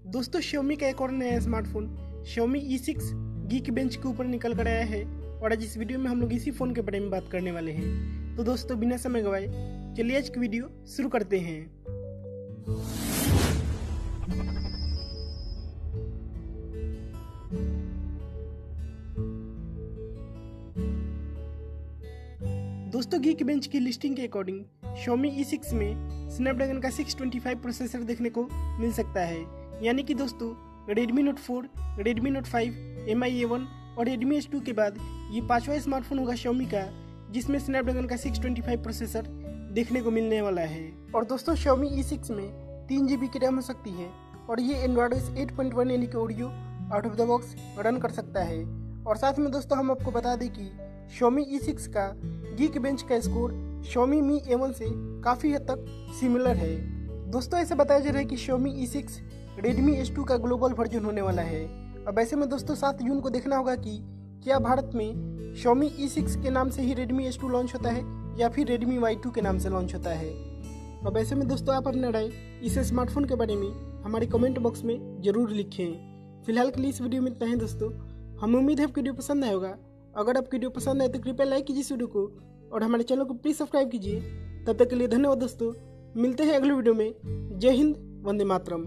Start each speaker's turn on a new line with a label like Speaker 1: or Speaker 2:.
Speaker 1: दोस्तों Xiaomi का एक और नया स्मार्टफोन Xiaomi E6 Geekbench के ऊपर निकल कर आया है और आज इस वीडियो में हम लोग इसी फ़ोन के बारे में बात करने वाले हैं। तो दोस्तों बिना समय गवाए चलिए आज की वीडियो शुरू करते हैं। दोस्तों Geekbench की लिस्टिंग के अकॉर्डिंग Xiaomi E6 में स्नैपड्रैगन का 625 प्रोसेसर देखने को मिल सकता है, यानी कि दोस्तों Redmi Note 4, Redmi Note 5, Mi A1 और Redmi S2 के बाद ये पांचवा स्मार्टफोन होगा Xiaomi का जिसमें स्नैपड्रैगन का 625 प्रोसेसर देखने को मिलने वाला है। और दोस्तों Xiaomi E6 में 3GB की रैम हो सकती है और ये Android 8.1 यानी कि Oreo out of the box run कर सकता है। और साथ में दोस्तों हम आपको बता दें कि Xiaomi E6 का Geekbench का स्कोर Xiaomi Mi A1 से काफ़ी हद तक सिमिलर है। दोस्तों ऐसा बताया जा रहा है कि Xiaomi E6 Redmi S2 का ग्लोबल वर्जन होने वाला है। अब ऐसे में दोस्तों 7 जून को देखना होगा कि क्या भारत में Xiaomi E6 के नाम से ही Redmi S2 लॉन्च होता है या फिर Redmi Y2 के नाम से लॉन्च होता है। अब ऐसे में दोस्तों आप अपना राय इस स्मार्टफोन के बारे में हमारे कमेंट बॉक्स में ज़रूर लिखें। फिलहाल के लिए इस वीडियो में इतना ही दोस्तों। हमें उम्मीद है आपको वीडियो पसंद आया होगा। अगर आपको वीडियो पसंद आए तो कृपया लाइक कीजिए इस वीडियो को और हमारे चैनल को प्लीज़ सब्सक्राइब कीजिए। तब तक के लिए धन्यवाद दोस्तों। मिलते हैं अगले वीडियो में। जय हिंद, वंदे मातरम।